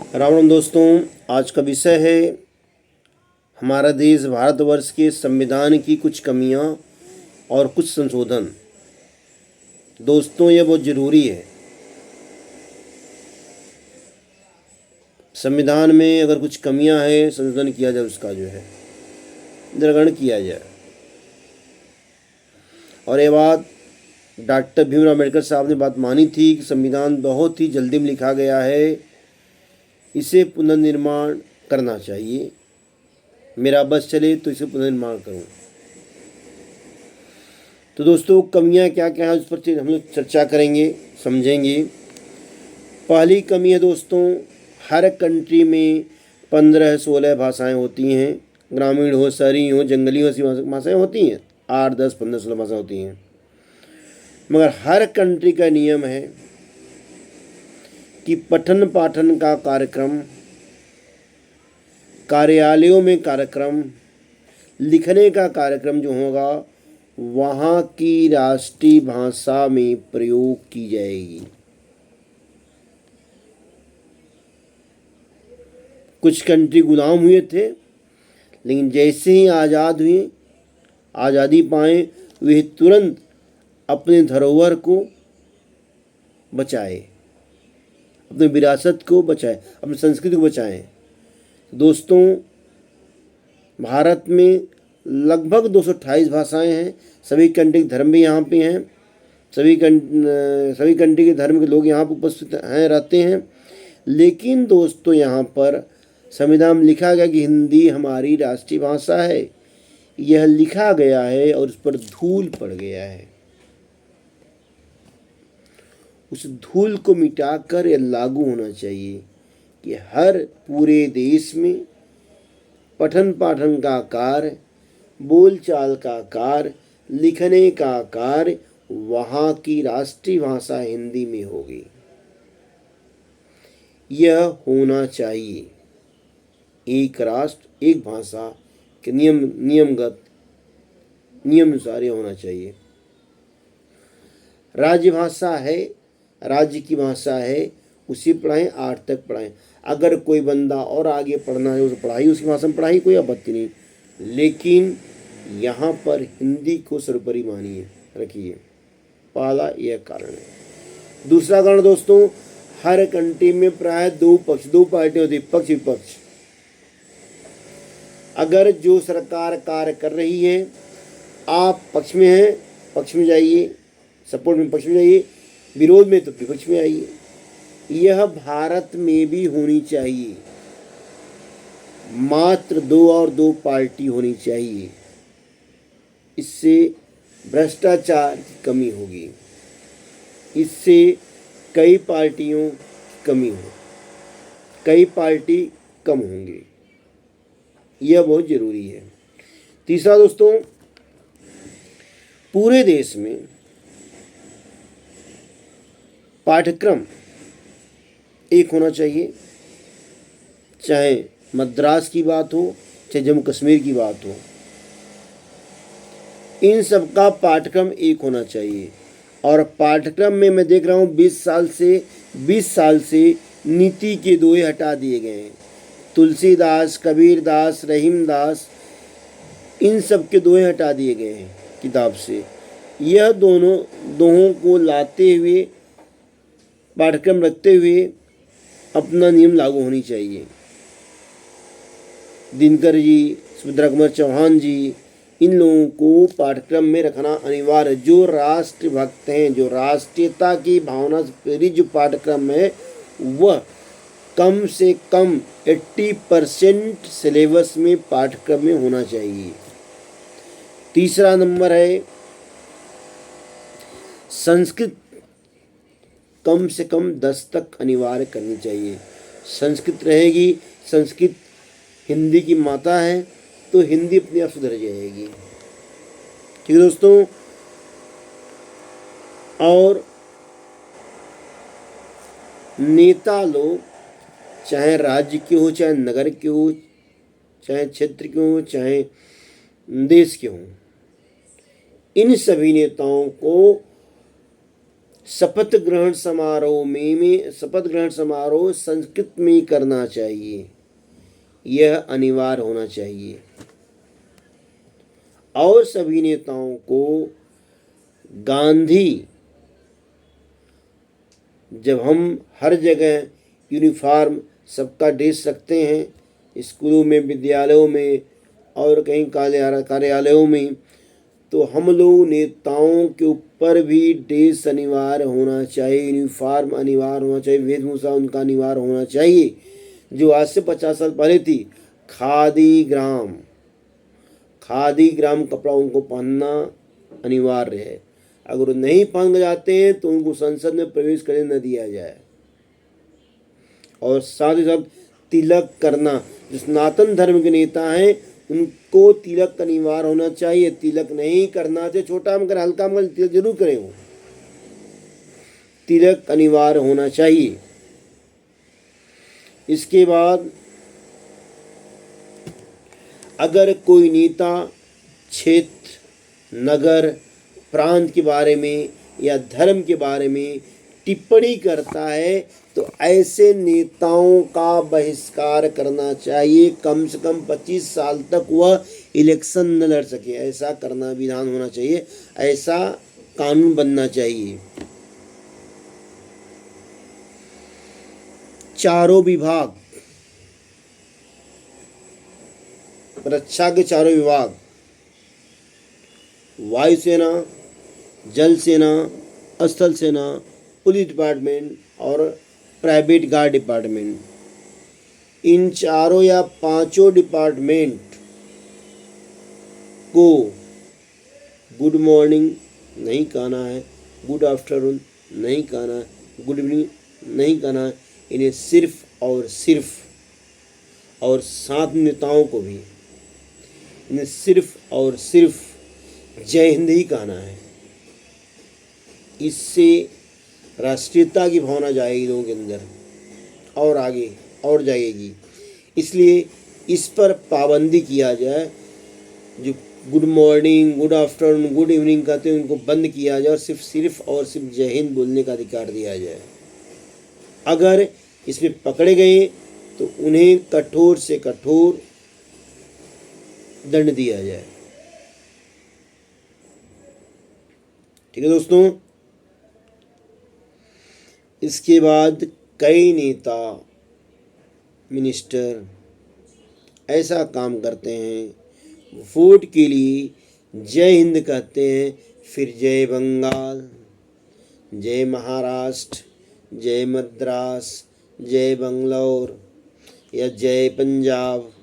राम राम दोस्तों। आज का विषय है हमारा देश भारतवर्ष के संविधान की कुछ कमियां और कुछ संशोधन। दोस्तों, ये बहुत ज़रूरी है। संविधान में अगर कुछ कमियां हैं, संशोधन किया जाए, उसका जो है निर्गण किया जाए। और ये बात डॉक्टर भीमराव अम्बेडकर साहब ने बात मानी थी कि संविधान बहुत ही जल्दी में लिखा गया है, इसे पुनर्निर्माण करना चाहिए। मेरा बस चले तो इसे पुनर्निर्माण करूं। तो दोस्तों, कमियां क्या क्या हैं उस पर हम लोग चर्चा करेंगे, समझेंगे। पहली कमी है दोस्तों, हर कंट्री में 15-16 भाषाएं होती हैं। ग्रामीण हो, शहरी हो, जंगली हो, ऐसी भाषाएं होती हैं। 8, 10, 15, 16 भाषा होती हैं। मगर हर कंट्री का नियम है कि पठन पाठन का कार्यक्रम, कार्यालयों में कार्यक्रम, लिखने का कार्यक्रम जो होगा वहाँ की राष्ट्रीय भाषा में प्रयोग की जाएगी। कुछ कंट्री गुलाम हुए थे, लेकिन जैसे ही आज़ाद हुए, आज़ादी पाए, वे तुरंत अपने धरोहर को बचाए, अपने विरासत को बचाए, अपनी संस्कृति को बचाएं। दोस्तों, भारत में लगभग 228 भाषाएं हैं। सभी कंट्री के धर्म भी यहाँ पे हैं। सभी कंट्री के धर्म के लोग यहाँ पर उपस्थित हैं, रहते हैं। लेकिन दोस्तों, यहाँ पर संविधान में लिखा गया कि हिंदी हमारी राष्ट्रीय भाषा है। यह लिखा गया है और उस पर धूल पड़ गया है। उस धूल को मिटाकर यह लागू होना चाहिए कि हर पूरे देश में पठन पाठन का कार्य, बोलचाल का कार्य, लिखने का कार्य वहाँ की राष्ट्रीय भाषा हिंदी में होगी। यह होना चाहिए। एक राष्ट्र एक भाषा के नियम अनुसार यह होना चाहिए। राज्य भाषा है, राज्य की भाषा है, उसी पढ़ाएं, 8 तक पढ़ाएं। अगर कोई बंदा और आगे पढ़ना है, उसे पढ़ाई, उसकी भाषा में पढ़ाई, कोई आपत्ति नहीं। लेकिन यहाँ पर हिंदी को सर्वोपरि मानिए, रखिए। पहला यह कारण है। दूसरा कारण दोस्तों, हर कंट्री में प्राय दो पार्टी होती, पक्ष विपक्ष। अगर जो सरकार कार्य कर रही है, आप पक्ष में हैं, पक्ष में जाइए, सपोर्ट में पक्ष में जाइए, विरोध में तो विपक्ष में आइए। यह भारत में भी होनी चाहिए। मात्र 2 और 2 पार्टी होनी चाहिए। इससे भ्रष्टाचार की कमी होगी, इससे कई पार्टियों की कमी हो, कई पार्टी कम होंगे। यह बहुत ज़रूरी है। तीसरा दोस्तों, पूरे देश में पाठ्यक्रम एक होना चाहिए। चाहे मद्रास की बात हो, चाहे जम्मू कश्मीर की बात हो, इन सब का पाठ्यक्रम एक होना चाहिए। और पाठ्यक्रम में मैं देख रहा हूँ 20 साल से नीति के दोहे हटा दिए गए हैं। तुलसीदास, कबीरदास, रहीमदास, इन सब के दोहे हटा दिए गए हैं किताब से। यह दोहों को लाते हुए, पाठ्यक्रम रखते हुए अपना नियम लागू होनी चाहिए। दिनकर जी, सुभद्रा कुमार चौहान जी, इन लोगों को पाठ्यक्रम में रखना अनिवार्य। जो राष्ट्रभक्त हैं, जो राष्ट्रीयता की भावना से प्रेरित जो पाठ्यक्रम है, वह कम से कम 80% सिलेबस में पाठ्यक्रम में होना चाहिए। तीसरा नंबर है संस्कृत, कम से कम 10 तक अनिवार्य करनी चाहिए। संस्कृत रहेगी, संस्कृत हिंदी की माता है, तो हिंदी अपने आप सुधर जाएगी। ठीक है दोस्तों। और नेता लोग, चाहे राज्य के हो, चाहे नगर के हो, चाहे क्षेत्र के हो, चाहे देश के हों, इन सभी नेताओं को शपथ ग्रहण समारोह संस्कृत में करना चाहिए, यह अनिवार्य होना चाहिए। और सभी नेताओं को गांधी, जब हम हर जगह यूनिफॉर्म सबका ड्रेस रखते हैं, स्कूलों में, विद्यालयों में और कहीं कार्यालयों में, तो हम लोग नेताओं के ऊपर भी ड्रेस अनिवार्य होना चाहिए, यूनिफॉर्म अनिवार्य होना चाहिए, वेशभूषा उनका अनिवार्य होना चाहिए। जो आज से 50 साल पहले थी, खादी ग्राम कपड़ा उनको पहनना अनिवार्य है। अगर वो नहीं पहन जाते हैं तो उनको संसद में प्रवेश करने न दिया जाए। और साथ ही साथ तिलक करना, जो सनातन धर्म के नेता हैं उनको तिलक अनिवार्य होना चाहिए। तिलक नहीं करना चाहिए, छोटा मगर हल्का मगर तिलक जरूर करें, वो तिलक अनिवार्य होना चाहिए। इसके बाद अगर कोई नेता क्षेत्र, नगर, प्रांत के बारे में या धर्म के बारे में टिप्पणी करता है तो ऐसे नेताओं का बहिष्कार करना चाहिए। कम से कम 25 साल तक वह इलेक्शन न लड़ सके, ऐसा करना विधान होना चाहिए, ऐसा कानून बनना चाहिए। चारों विभाग, रक्षा के चारों विभाग, वायुसेना, जल सेना, स्थल सेना, पुलिस डिपार्टमेंट और प्राइवेट गार्ड डिपार्टमेंट, इन चारों या पांचों डिपार्टमेंट को गुड मॉर्निंग नहीं कहना है, गुड आफ्टरनून नहीं कहना है, गुड इवनिंग नहीं कहना है। इन्हें सिर्फ और साथ नेताओं को भी इन्हें सिर्फ और सिर्फ जय हिंद ही कहना है। इससे राष्ट्रीयता की भावना जाएगी लोगों के अंदर और आगे और जाएगी। इसलिए इस पर पाबंदी किया जाए। जो good morning, good afternoon, good evening कहते हैं उनको बंद किया जाए और सिर्फ और सिर्फ जय हिंद बोलने का अधिकार दिया जाए। अगर इसमें पकड़े गए तो उन्हें कठोर से कठोर दंड दिया जाए। ठीक है दोस्तों। इसके बाद कई नेता, मिनिस्टर ऐसा काम करते हैं, वोट के लिए जय हिंद कहते हैं, फिर जय बंगाल, जय महाराष्ट्र, जय मद्रास, जय बंगलौर या जय पंजाब,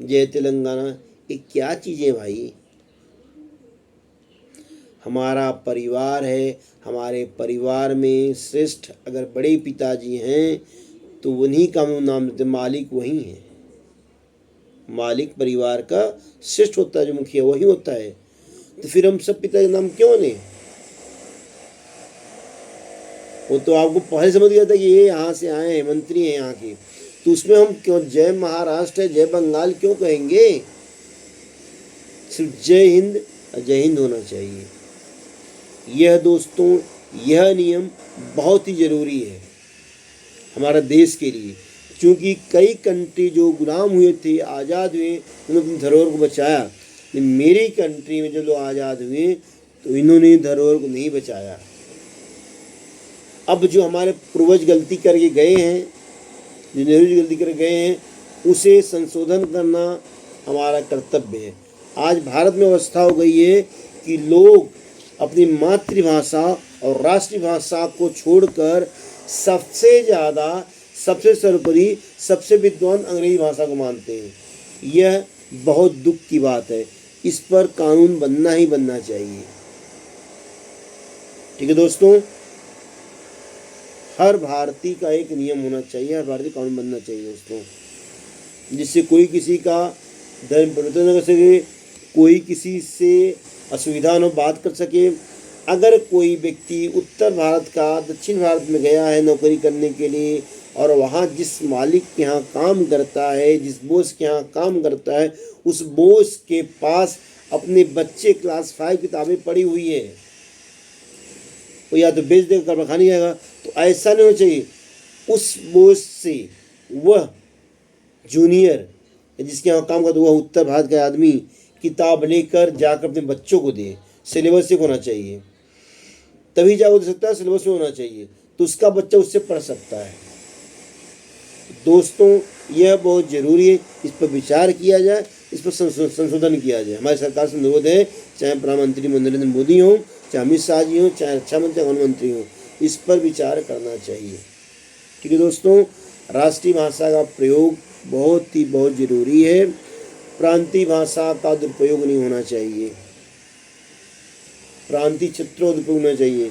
जय तेलंगाना। ये क्या चीज़ें भाई? हमारा परिवार है, हमारे परिवार में श्रेष्ठ अगर बड़े पिताजी हैं तो उन्हीं का नाम देते, मालिक वही है। मालिक परिवार का श्रेष्ठ होता है, जो मुखिया वही होता है। तो फिर हम सब पिता का नाम क्यों लें? वो तो आपको पहले समझ गया था कि ये यहाँ से आए हैं, मंत्री हैं यहाँ के, तो उसमें हम क्यों जय महाराष्ट्र, जय बंगाल क्यों कहेंगे? सिर्फ जय हिंद होना चाहिए। यह दोस्तों, यह नियम बहुत ही ज़रूरी है हमारा देश के लिए, क्योंकि कई कंट्री जो गुलाम हुए थे, आज़ाद हुए, उन्होंने अपनी धरोहर को बचाया। लेकिन मेरी कंट्री में जो लोग आज़ाद हुए तो इन्होंने धरोहर को नहीं बचाया। अब जो हमारे पूर्वज गलती करके गए हैं, जो नेहरू जी गलती करके गए हैं, उसे संशोधन करना हमारा कर्तव्य है। आज भारत में अवस्था हो गई है कि लोग अपनी मातृभाषा और राष्ट्रीय भाषा को छोड़कर सबसे ज़्यादा, सबसे सर्वोपरि, सबसे विद्वान अंग्रेजी भाषा को मानते हैं। यह बहुत दुख की बात है। इस पर कानून बनना ही बनना चाहिए। ठीक है दोस्तों, हर भारतीय का एक नियम होना चाहिए, हर भारतीय कानून बनना चाहिए दोस्तों, जिससे कोई किसी का धर्म परिवर्तन न कर सके, कोई किसी से असुविधा न बात कर सके। अगर कोई व्यक्ति उत्तर भारत का दक्षिण भारत में गया है नौकरी करने के लिए और वहाँ जिस मालिक के यहाँ काम करता है, जिस बॉस के यहाँ काम करता है, उस बॉस के पास अपने बच्चे क्लास 5 किताबें पड़ी हुई है, वो या तो बेच देगा, कल खा नहीं जाएगा। तो ऐसा नहीं होना चाहिए। उस बोझ से वह जूनियर जिसके यहाँ काम करता वह उत्तर भारत का आदमी किताब लेकर जाकर अपने बच्चों को दे। सिलेबस एक होना चाहिए, तभी जाकर दे सकता है, सिलेबस में होना चाहिए, तो उसका बच्चा उससे पढ़ सकता है। दोस्तों, यह बहुत ज़रूरी है, इस पर विचार किया जाए, इस पर संशोधन किया जाए। हमारी सरकार से अनुरोध है, चाहे प्रधानमंत्री नरेंद्र मोदी हों, चाहे अमित शाह जी हों, चाहे रक्षा मंत्री, वन मंत्री हों, इस पर विचार करना चाहिए। ठीक है दोस्तों, राष्ट्रीय भाषा का प्रयोग बहुत ज़रूरी है। प्रांतीय भाषा का दुरुपयोग नहीं होना चाहिए, प्रांतीय क्षेत्रों का दुरुपयोग होना चाहिए।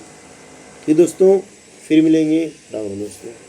ठीक दोस्तों, फिर मिलेंगे। राम राम दोस्तों।